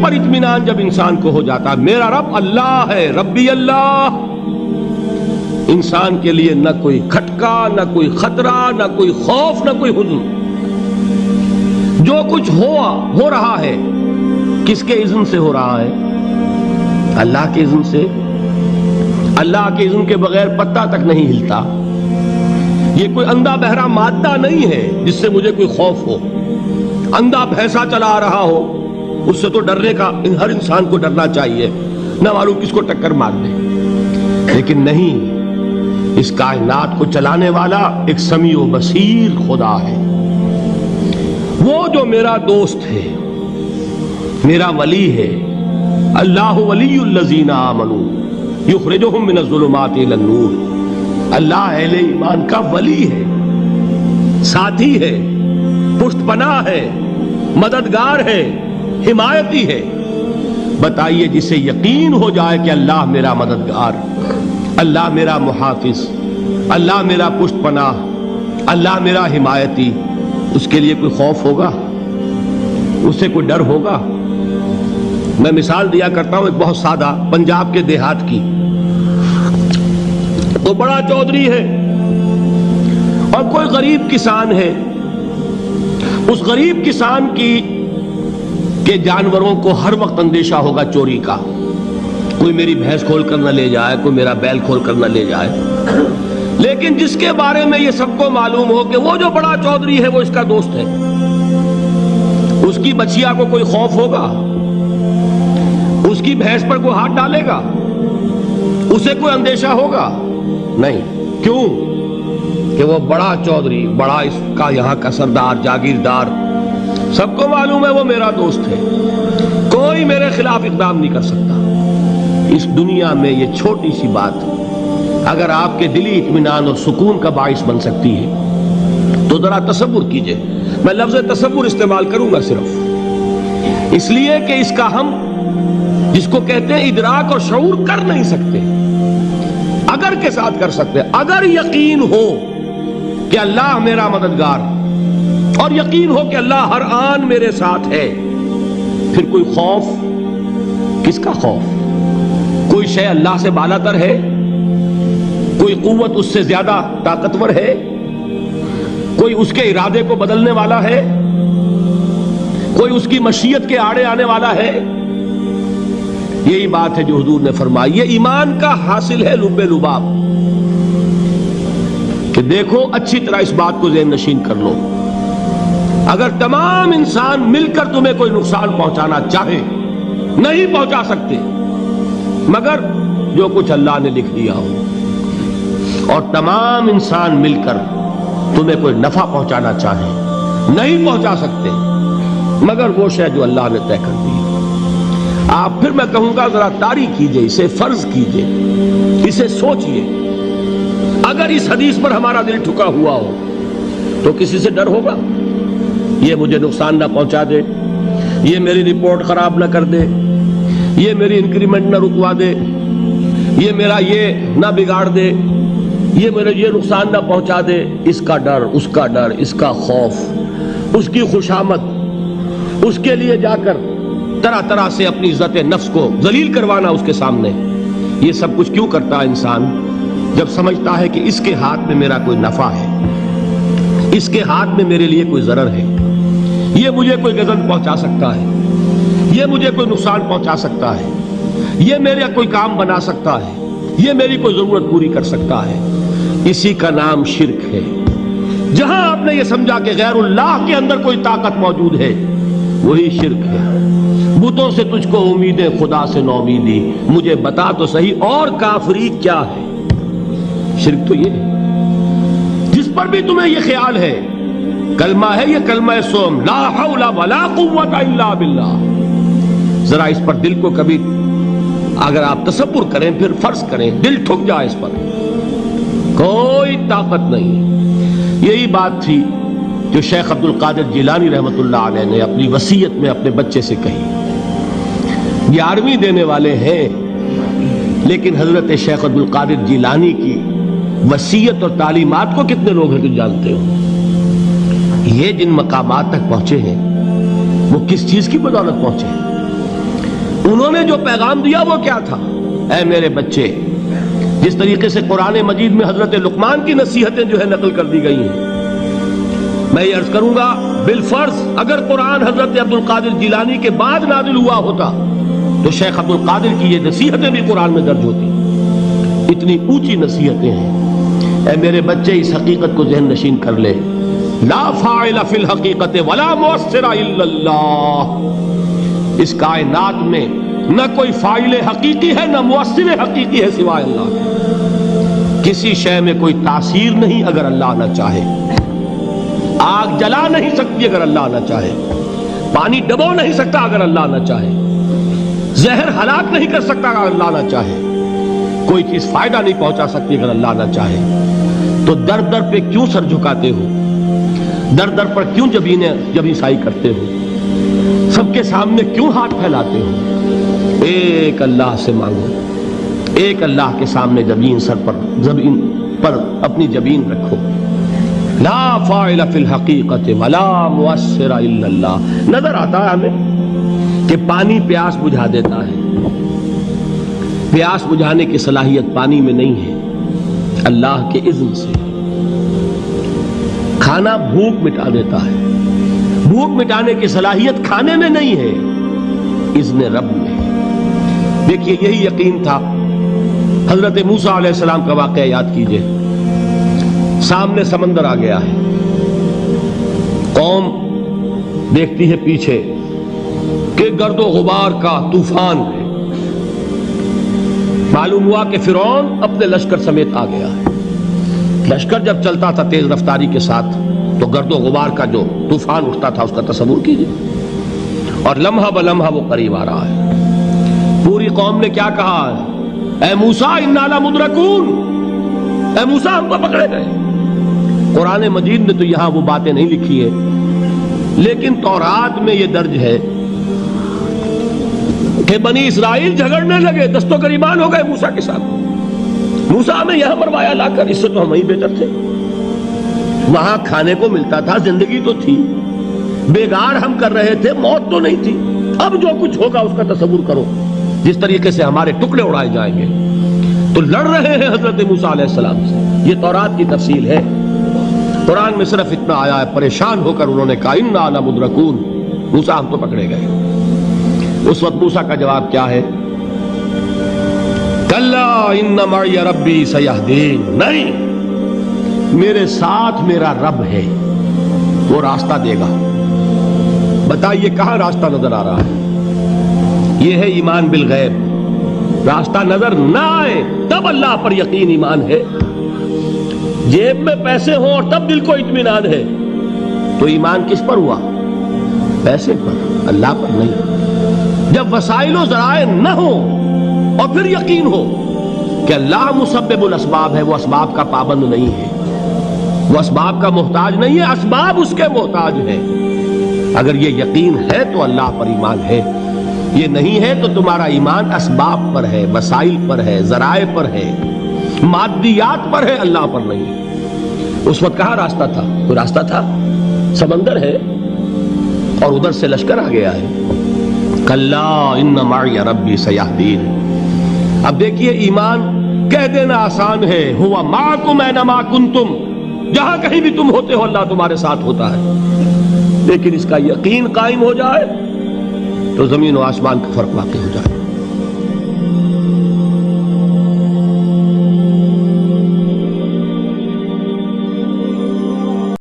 پر اطمینان جب انسان کو ہو جاتا ہے میرا رب اللہ ہے، ربی اللہ، انسان کے لیے نہ کوئی کھٹکا، نہ کوئی خطرہ، نہ کوئی خوف، نہ کوئی حزن۔ جو کچھ ہو رہا ہے کس کے اذن سے ہو رہا ہے؟ اللہ کے اذن سے۔ اللہ کے اذن کے بغیر پتہ تک نہیں ہلتا۔ یہ کوئی اندھا بہرا مادہ نہیں ہے جس سے مجھے کوئی خوف ہو۔ اندھا بھینسا چلا آ رہا ہو اس سے تو ڈرنے کا ہر انسان کو ڈرنا چاہیے، نہ معلوم کس کو ٹکر مار دے۔ لیکن نہیں، اس کائنات کو چلانے والا ایک سمیع و بصیر خدا ہے، وہ جو میرا دوست ہے، میرا ولی ہے۔ اللہ ولی الذین آمنوا یخرجہم من الظلمات الی النور۔ اللہ اہل ایمان کا ولی ہے، ساتھی ہے، پشت پناہ ہے، مددگار ہے، حمایتی ہے۔ بتائیے جسے یقین ہو جائے کہ اللہ میرا مددگار، اللہ میرا محافظ، اللہ میرا پشت پناہ، اللہ میرا حمایتی، اس کے لیے کوئی خوف ہوگا؟ اس سے کوئی ڈر ہوگا؟ میں مثال دیا کرتا ہوں ایک بہت سادہ پنجاب کے دیہات کی۔ تو بڑا چودھری ہے اور کوئی غریب کسان ہے۔ اس غریب کسان کے جانوروں کو ہر وقت اندیشہ ہوگا چوری کا، کوئی میری بھینس کھول کر نہ لے جائے، کوئی میرا بیل کھول کر نہ لے جائے۔ لیکن جس کے بارے میں یہ سب کو معلوم ہو کہ وہ جو بڑا چودھری ہے وہ اس کا دوست ہے، اس کی بچیا کو کوئی خوف ہوگا؟ اس کی بھینس پر کوئی ہاتھ ڈالے گا؟ اسے کوئی اندیشہ ہوگا؟ نہیں۔ کیوں؟ کہ وہ بڑا چودھری، بڑا اس کا یہاں کا سردار، جاگیردار، سب کو معلوم ہے وہ میرا دوست ہے، کوئی میرے خلاف اقدام نہیں کر سکتا۔ اس دنیا میں یہ چھوٹی سی بات اگر آپ کے دلی اطمینان اور سکون کا باعث بن سکتی ہے تو ذرا تصور کیجئے۔ میں لفظ تصور استعمال کروں گا صرف اس لیے کہ اس کا ہم جس کو کہتے ہیں ادراک اور شعور کر نہیں سکتے، اگر کے ساتھ کر سکتے۔ اگر یقین ہو کہ اللہ میرا مددگار اور یقین ہو کہ اللہ ہر آن میرے ساتھ ہے، پھر کوئی خوف؟ کس کا خوف؟ کوئی شے اللہ سے بالا تر ہے؟ کوئی قوت اس سے زیادہ طاقتور ہے؟ کوئی اس کے ارادے کو بدلنے والا ہے؟ کوئی اس کی مشیت کے آڑے آنے والا ہے؟ یہی بات ہے جو حضور نے فرمائی۔ یہ ایمان کا حاصل ہے لب لباب، کہ دیکھو اچھی طرح اس بات کو ذہن نشین کر لو، اگر تمام انسان مل کر تمہیں کوئی نقصان پہنچانا چاہے نہیں پہنچا سکتے، مگر جو کچھ اللہ نے لکھ دیا ہو، اور تمام انسان مل کر تمہیں کوئی نفع پہنچانا چاہے نہیں پہنچا سکتے، مگر وہ شے جو اللہ نے طے کر دی۔ آپ پھر میں کہوں گا ذرا طاری کیجئے، اسے فرض کیجئے، اسے سوچئے۔ اگر اس حدیث پر ہمارا دل ٹھکا ہوا ہو تو کسی سے ڈر ہوگا؟ یہ مجھے نقصان نہ پہنچا دے، یہ میری رپورٹ خراب نہ کر دے، یہ میری انکریمنٹ نہ رکوا دے، یہ میرا یہ نہ بگاڑ دے، یہ میرے یہ نقصان نہ پہنچا دے۔ اس کا ڈر، اس کا ڈر، اس کا خوف، اس کی خوشامد، اس کے لیے جا کر طرح طرح سے اپنی عزت نفس کو ذلیل کروانا اس کے سامنے، یہ سب کچھ کیوں کرتا ہے انسان؟ جب سمجھتا ہے کہ اس کے ہاتھ میں میرا کوئی نفع ہے، اس کے ہاتھ میں میرے لیے کوئی ضرر ہے، یہ مجھے کوئی غضب پہنچا سکتا ہے، یہ مجھے کوئی نقصان پہنچا سکتا ہے، یہ میرا کوئی کام بنا سکتا ہے، یہ میری کوئی ضرورت پوری کر سکتا ہے، اسی کا نام شرک ہے۔ جہاں آپ نے یہ سمجھا کہ غیر اللہ کے اندر کوئی طاقت موجود ہے، وہی شرک ہے۔ بتوں سے تجھ کو امیدیں، خدا سے نومیدی، مجھے بتا تو صحیح اور کافری کیا ہے؟ شرک تو یہ ہے جس پر بھی تمہیں یہ خیال ہے، کلمہ ہے یہ کلمہ سوم، لا حول ولا قوت الا باللہ، ذرا اس پر دل کو کبھی اگر آپ تصور کریں، پھر فرض کریں، دل ٹھک جائے اس پر، کوئی طاقت نہیں۔ یہی بات تھی جو شیخ عبد القادر جیلانی رحمۃ اللہ علیہ نے اپنی وصیت میں اپنے بچے سے کہی۔ 11ویں دینے والے ہیں، لیکن حضرت شیخ عبد القادر جیلانی کی وصیت اور تعلیمات کو کتنے لوگ ہیں کہ جانتے ہو؟ یہ جن مقامات تک پہنچے ہیں وہ کس چیز کی بدولت پہنچے ہیں؟ انہوں نے جو پیغام دیا وہ کیا تھا؟ اے میرے بچے، جس طریقے سے قرآن مجید میں حضرت لقمان کی نصیحتیں جو ہے نقل کر دی گئی ہیں، میں یہ عرض کروں گا بالفرض اگر قرآن حضرت عبد القادر جیلانی کے بعد نازل ہوا ہوتا تو شیخ عبد القادر کی یہ نصیحتیں بھی قرآن میں درج ہوتی۔ اتنی اونچی نصیحتیں ہیں۔ اے میرے بچے، اس حقیقت کو ذہن نشین کر لے، لا فاعل فی الحقیقت ولا مؤثر الا اللہ۔ اس کائنات میں نہ کوئی فاعل حقیقی ہے نہ مؤثر حقیقی ہے سوائے اللہ کے۔ کسی شے میں کوئی تاثیر نہیں اگر اللہ نہ چاہے۔ آگ جلا نہیں سکتی اگر اللہ نہ چاہے، پانی ڈبو نہیں سکتا اگر اللہ نہ چاہے، زہر ہلاک نہیں کر سکتا اگر اللہ نہ چاہے، کوئی چیز فائدہ نہیں پہنچا سکتی اگر اللہ نہ چاہے۔ تو در در پہ کیوں سر جھکاتے ہو؟ در در پر کیوں جبیں سائی کرتے ہو؟ سب کے سامنے کیوں ہاتھ پھیلاتے ہو؟ ایک اللہ سے مانگو، ایک اللہ کے سامنے زمین پر اپنی جبین رکھو۔ لا فاعل فی الحقیقت ولا مؤثر الا اللہ۔ نظر آتا ہے ہمیں کہ پانی پیاس بجھا دیتا ہے، پیاس بجھانے کی صلاحیت پانی میں نہیں ہے، اللہ کے اذن سے۔ کھانا بھوک مٹا دیتا ہے، بھوک مٹانے کی صلاحیت کھانے میں نہیں ہے، اذن رب میں۔ دیکھیے یہی یقین تھا حضرت موسیٰ علیہ السلام کا واقعہ یاد کیجئے۔ سامنے سمندر آ گیا ہے، قوم دیکھتی ہے پیچھے کہ گرد و غبار کا طوفان ہے۔ معلوم ہوا کہ فرعون اپنے لشکر سمیت آ گیا ہے۔ لشکر جب چلتا تھا تیز رفتاری کے ساتھ تو گرد و غبار کا جو طوفان اٹھتا تھا اس کا تصور کیجئے، اور لمحہ بلمحہ وہ قریب آ رہا ہے۔ پوری قوم نے کیا کہا ہے؟ اے موسیٰ انا لمدرکون، اے موسیٰ ہم کو پکڑے گئے۔ قرآن مجید نے تو یہاں وہ باتیں نہیں لکھی ہے، لیکن تورات میں یہ درج ہے کہ بنی اسرائیل جھگڑنے لگے، دست و گریبان ہو گئے موسیٰ کے ساتھ۔ موسیٰ ہمیں یہاں مروایا لا کر، اس سے تو ہم ہی بہتر تھے، وہاں کھانے کو ملتا تھا، زندگی تو تھی، بیگار ہم کر رہے تھے، موت تو نہیں تھی۔ اب جو کچھ ہوگا اس کا تصور کرو، جس طریقے سے ہمارے ٹکڑے اڑائے جائیں گے۔ تو لڑ رہے ہیں حضرت موسیٰ علیہ السلام سے، یہ تورات کی تفصیل ہے۔ قرآن میں صرف اتنا آیا ہے، پریشان ہو کر انہوں نے کہا انا لمدرکون، موسیٰ ہم تو پکڑے گئے۔ اس وقت موسیٰ کا جواب کیا ہے؟ کلا ان معی ربی سیہدین، نہیں، میرے ساتھ میرا رب ہے، وہ راستہ دے گا۔ بتائیے کہاں راستہ نظر آ رہا ہے؟ یہ ہے ایمان بالغیب۔ راستہ نظر نہ آئے تب اللہ پر یقین ایمان ہے۔ جیب میں پیسے ہوں اور تب دل کو اطمینان ہے تو ایمان کس پر ہوا؟ پیسے پر، اللہ پر نہیں۔ جب وسائل و ذرائع نہ ہو اور پھر یقین ہو کہ اللہ مسبب الاسباب ہے، وہ اسباب کا پابند نہیں ہے، وہ اسباب کا محتاج نہیں ہے، اسباب اس کے محتاج ہیں۔ اگر یہ یقین ہے تو اللہ پر ایمان ہے، یہ نہیں ہے تو تمہارا ایمان اسباب پر ہے، وسائل پر ہے، ذرائع پر ہے، مادیات پر ہے، اللہ پر نہیں۔ اس وقت کہاں راستہ تھا؟ کوئی راستہ تھا؟ سمندر ہے اور ادھر سے لشکر آ گیا ہے۔ کلا ان معی ربی سیہدین۔ اب دیکھیے ایمان کہہ دینا آسان ہے، ہوا معکم اینما کنتم، جہاں کہیں بھی تم ہوتے ہو اللہ تمہارے ساتھ ہوتا ہے، لیکن اس کا یقین قائم ہو جائے تو زمین و آسمان کا فرق واقع ہو جائے۔